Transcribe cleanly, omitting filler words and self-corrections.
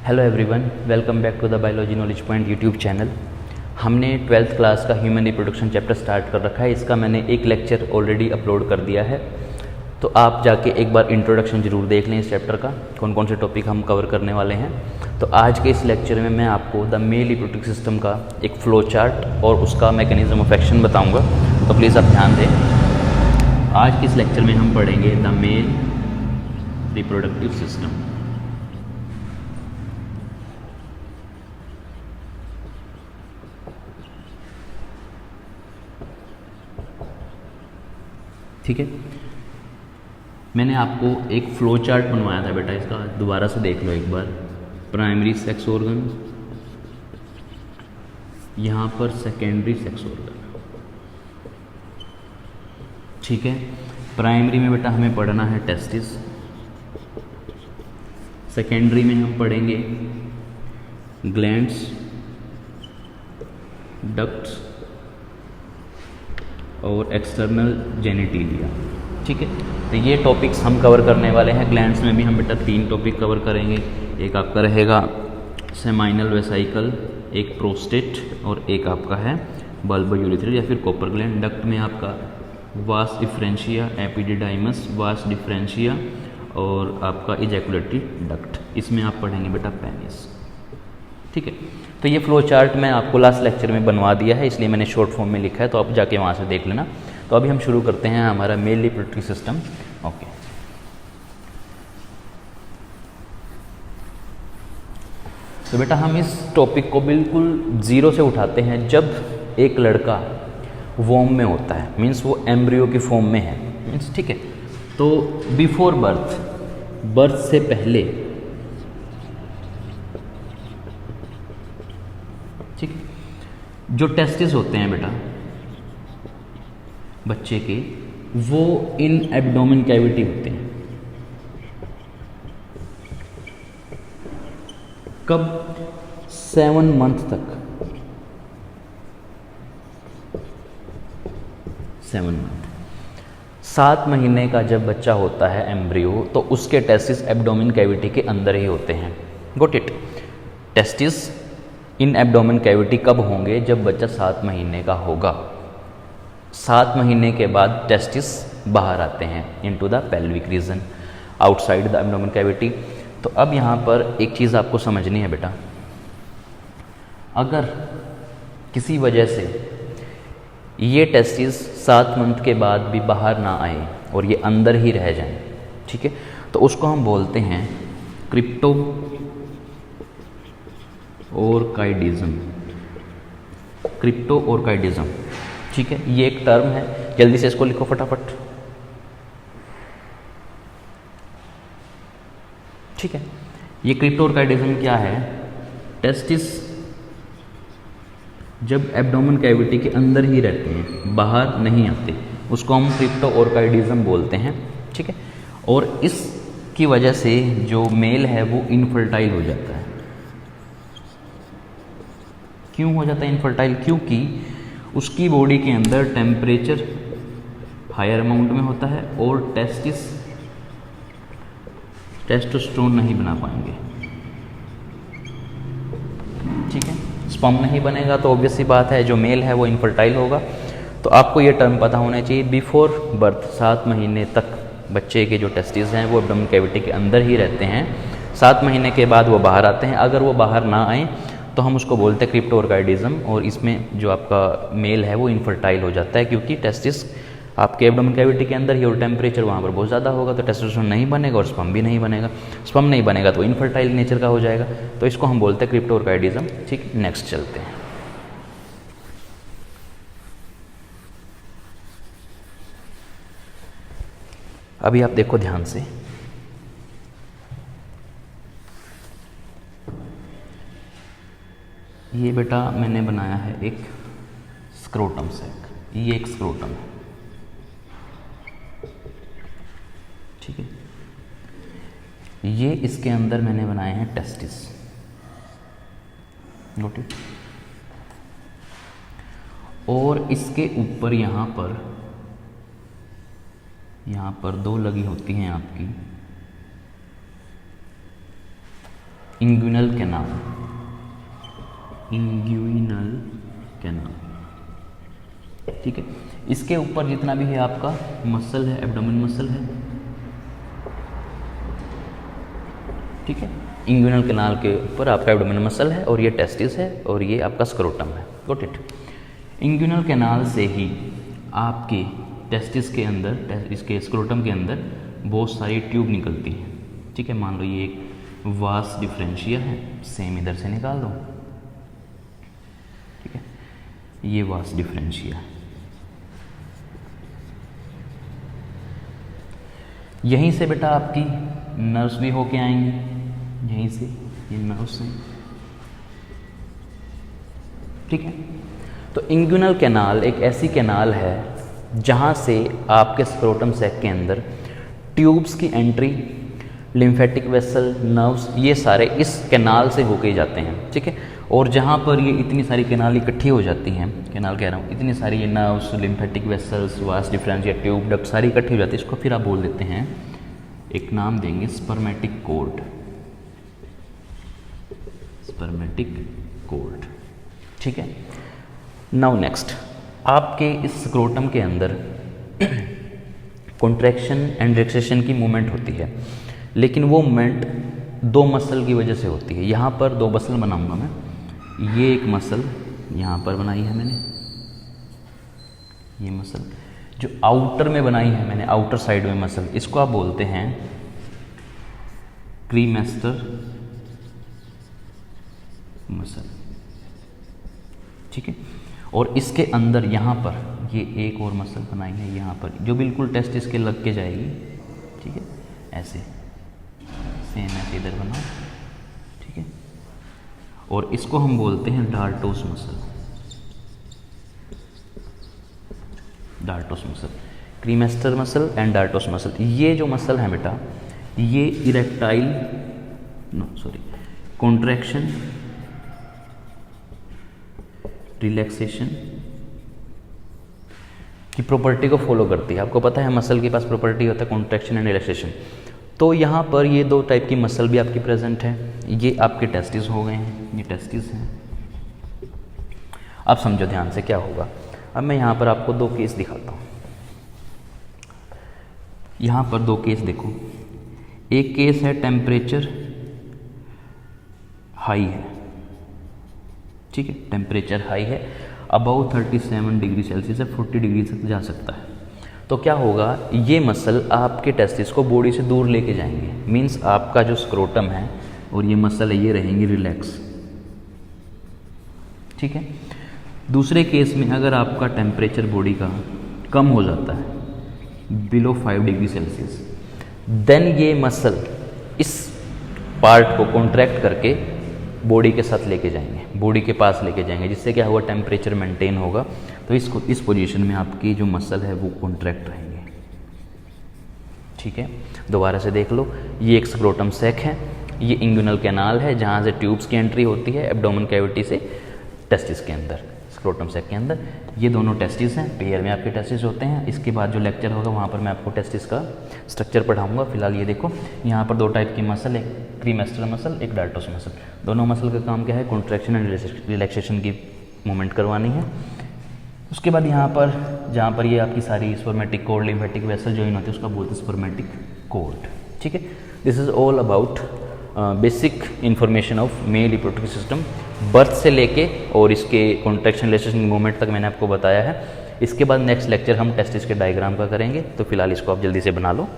Hello everyone, welcome back to the biology knowledge point YouTube channel. हमने 12th class का human reproduction chapter start कर रखा है। इसका मैंने एक लेक्चर ऑलरेडी अपलोड कर दिया है, तो आप जाके एक बार इंट्रोडक्शन ज़रूर देख लें इस चैप्टर का, कौन कौन से टॉपिक हम कवर करने वाले हैं। तो आज के इस लेक्चर में मैं आपको द मेल रिप्रोडक्टिव सिस्टम का एक फ्लो चार्ट और उसका मैकेनिज्म ऑफ एक्शन बताऊँगा, तो प्लीज़ आप ध्यान दें। आज के इस लेक्चर में हम पढ़ेंगे द मेल रिप्रोडक्टिव सिस्टम। ठीक है, मैंने आपको एक फ्लो चार्ट बनवाया था बेटा, इसका दोबारा से देख लो एक बार। प्राइमरी सेक्स ऑर्गन, यहाँ पर सेकेंडरी सेक्स ऑर्गन। ठीक है, प्राइमरी में बेटा हमें पढ़ना है टेस्टिस, सेकेंडरी में हम पढ़ेंगे ग्लैंड्स, डक्ट्स और एक्सटर्नल जेनिटिलिया। ठीक है, तो ये टॉपिक्स हम कवर करने वाले हैं। ग्लैंड्स में भी हम बेटा 3 टॉपिक कवर करेंगे। एक आपका रहेगा सेमाइनल वेसाइकल, एक प्रोस्टेट और एक आपका है बल्ब यूरेथ्रा या फिर कॉपर ग्लैंड। डक्ट में आपका वास डिफरेंशिया, एपिडिडाइमस, वास डिफरेंशिया और आपका इजैकुलेटरी डक्ट। इसमें आप पढ़ेंगे बेटा पेनिस। ठीक है, तो ये फ्लो चार्ट मैं आपको लास्ट लेक्चर में बनवा दिया है, इसलिए मैंने शॉर्ट फॉर्म में लिखा है, तो आप जाके वहाँ से देख लेना। तो अभी हम शुरू करते हैं हमारा मेल रिप्रोडक्टिव सिस्टम। ओके, तो बेटा हम इस टॉपिक को बिल्कुल ज़ीरो से उठाते हैं। जब एक लड़का वॉर्म में होता है, मीन्स वो एम्ब्रियो की फॉर्म में है, मीन्स ठीक है, तो बिफोर बर्थ, बर्थ से पहले, ठीक, जो टेस्टिस होते हैं बेटा बच्चे के, वो इन एब्डोमेन कैविटी होते हैं। कब? 7 मंथ तक, 7 मंथ, 7 महीने का जब बच्चा होता है एम्ब्रियो, तो उसके टेस्टिस एब्डोमेन कैविटी के अंदर ही होते हैं। Got it? Testis in abdomen cavity कब होंगे? जब बच्चा 7 महीने का होगा। 7 महीने के बाद टेस्टिस बाहर आते हैं into the pelvic region, outside the abdomen cavity. तो अब यहाँ पर एक चीज़ आपको समझनी है बेटा, अगर किसी वजह से ये टेस्टिस 7 मंथ के बाद भी बाहर ना आए और ये अंदर ही रह जाएं, ठीक है, तो उसको हम बोलते हैं क्रिप्टो ऑर्काइडिज्म। क्रिप्टो ऑर्काइडिज्म, ठीक है, ये एक टर्म है, जल्दी से इसको लिखो फटाफट। ठीक है, ये क्रिप्टो ऑर्काइडिज्म क्या है? टेस्टिस जब एब्डोमेन कैविटी के अंदर ही रहते हैं, बाहर नहीं आते, उसको हम क्रिप्टो ऑर्काइडिज्म बोलते हैं। ठीक है, और इसकी वजह से जो मेल है वो इनफर्टाइल हो जाता है। क्यों हो जाता है इनफर्टाइल? क्योंकि उसकी बॉडी के अंदर टेम्परेचर हायर अमाउंट में होता है और टेस्टिस टेस्टोस्टेरोन नहीं बना पाएंगे। ठीक है, स्पर्म नहीं बनेगा, तो ऑब्वियस सी बात है जो मेल है वो इनफर्टाइल होगा। तो आपको ये टर्म पता होना चाहिए। बिफोर बर्थ 7 महीने तक बच्चे के जो टेस्टिस हैं वो एब्डोमेन कैविटी के अंदर ही रहते हैं। 7 महीने के बाद वो बाहर आते हैं। अगर वो बाहर ना आए तो हम उसको बोलते हैं क्रिप्टो ऑर्काइडिज्म, और इसमें जो आपका मेल है वो इनफर्टाइल हो जाता है, क्योंकि टेस्टिस आपके एब्डोमेन कैविटी के अंदर ही और टेम्परेचर वहाँ पर बहुत ज़्यादा होगा, तो टेस्टोस्टेरोन नहीं बनेगा और स्पर्म भी नहीं बनेगा। स्पर्म नहीं बनेगा तो इनफर्टाइल नेचर का हो जाएगा, तो इसको हम बोलते हैं क्रिप्टो ऑर्काइडिज्म। ठीक, नेक्स्ट चलते हैं। अभी आप देखो ध्यान से, ये बेटा मैंने बनाया है एक स्क्रोटम सैक, ये एक स्क्रोटम है। ठीक है, ये इसके अंदर मैंने बनाए हैं टेस्टिस। Note it. और इसके ऊपर यहाँ पर 2 लगी होती हैं आपकी इंग्विनल कैनाल, इंग्विनल कैनाल, ठीक है। इसके ऊपर जितना भी है आपका मसल है, एब्डोमेन मसल है, ठीक है। इंग्विनल कैनाल के ऊपर आपका एब्डोमेन मसल है और ये टेस्टिस है और ये आपका स्क्रोटम है, गॉट इट। इंग्विनल कैनाल से ही आपके टेस्टिस के अंदर, इसके स्क्रोटम के अंदर बहुत सारी ट्यूब निकलती हैं, ठीक है। मान लो ये एक वास डिफरेंशिया है, सेम इधर से निकाल दो, ठीक है। ये वास डिफरेंशिया, यहीं से बेटा आपकी नर्व्स भी होके आएंगी, यहीं से ये नर्व्स हैं, ठीक है। तो इंग्विनल कैनाल एक ऐसी कैनाल है जहाँ से आपके स्क्रोटम सैक के अंदर ट्यूब्स की एंट्री, लिम्फेटिक वेसल, नर्व्स, ये सारे इस कैनाल से होके जाते हैं, ठीक है। और जहाँ पर ये इतनी सारी कैनाल इकट्ठी हो जाती हैं, कैनाल कह रहा हूँ, इतनी सारी ये नर्व्स, लिम्फेटिक वेसल्स, वास डिफरेंशिया, ट्यूब, डक्ट सारी इकट्ठी हो जाती है, इसको फिर आप बोल देते हैं, एक नाम देंगे स्पर्मेटिक कॉर्ड, स्पर्मेटिक कॉर्ड, ठीक है। नाउ नेक्स्ट, आपके इस स्क्रोटम के अंदर कॉन्ट्रैक्शन एंड रिलैक्सेशन की मूवमेंट होती है, लेकिन वो मूवमेंट दो मसल की वजह से होती है। यहाँ पर दो मसल बनाऊंगा मैं, ये एक मसल यहाँ पर बनाई है मैंने, ये मसल जो आउटर में बनाई है मैंने, आउटर साइड में मसल, इसको आप बोलते हैं क्रीमेस्टर मसल, ठीक है। और इसके अंदर यहाँ पर ये एक और मसल बनाई है यहाँ पर, जो बिल्कुल टेस्टिस के लग के जाएगी, ठीक है, ऐसे सेम ऐसे इधर बनाओ, ठीक है। और इसको हम बोलते हैं dartos muscle, dartos muscle, cremaster muscle and dartos muscle. ये जो मसल है बेटा, ये इरेक्टाइल कॉन्ट्रैक्शन, रिलैक्सेशन की प्रॉपर्टी को फॉलो करती है। आपको पता है मसल के पास प्रॉपर्टी होता है कॉन्ट्रैक्शन एंड रिलैक्सेशन। तो यहाँ पर ये दो टाइप की मसल भी आपकी प्रेजेंट है। ये आपके टेस्टिस हो गए हैं, ये टेस्टिस हैं। अब समझो ध्यान से क्या होगा। अब मैं यहाँ पर आपको दो केस दिखाता हूँ। यहाँ पर दो केस देखो, एक केस है टेम्परेचर हाई है, ठीक है, टेम्परेचर हाई है, अबाउ 37 डिग्री सेल्सियस से 40 डिग्री तक जा सकता है। तो क्या होगा, ये मसल आपके टेस्टिस को बॉडी से दूर लेके जाएंगे। मींस आपका जो स्क्रोटम है और ये मसल है, ये रहेंगी रिलैक्स, ठीक है। दूसरे केस में अगर आपका टेम्परेचर बॉडी का कम हो जाता है बिलो 5 डिग्री सेल्सियस, देन ये मसल इस पार्ट को कॉन्ट्रैक्ट करके बॉडी के साथ लेके जाएंगे, बॉडी के पास लेके जाएंगे, जिससे क्या होगा, टेम्परेचर मेंटेन होगा। तो इसको इस पोजीशन में आपकी जो मसल है वो कॉन्ट्रैक्ट रहेंगे, ठीक है। दोबारा से देख लो, ये एक स्क्रोटम सैक है, ये इंग्विनल कैनाल है जहाँ से ट्यूब्स की एंट्री होती है एब्डोमेन कैविटी से टेस्टिस के अंदर, स्क्रोटम सैक के अंदर। ये दोनों टेस्टिस हैं, पेयर में आपके टेस्टिस होते हैं। इसके बाद जो लेक्चर होगा वहाँ पर मैं आपको टेस्टिस का स्ट्रक्चर पढ़ाऊंगा। फिलहाल ये देखो, यहाँ पर दो टाइप की मसल, एक क्रीमेस्टर मसल, एक डार्टोस मसल। दोनों मसल का काम क्या है, कॉन्ट्रैक्शन एंड रिलैक्सेशन की मूवमेंट करवानी है। उसके बाद यहाँ पर जहाँ पर ये आपकी सारी spermatic cord, lymphatic vessel join होती है, उसका बोलते हैं स्पर्मेटिक कॉर्ड, ठीक है। This is all about basic information of male reproductive system, birth से लेके और इसके कॉन्ट्रैक्शन रिलैक्सेशन मूवमेंट तक मैंने आपको बताया है। इसके बाद नेक्स्ट लेक्चर हम टेस्टिस के डायग्राम का करेंगे। तो फिलहाल इसको आप जल्दी से बना लो।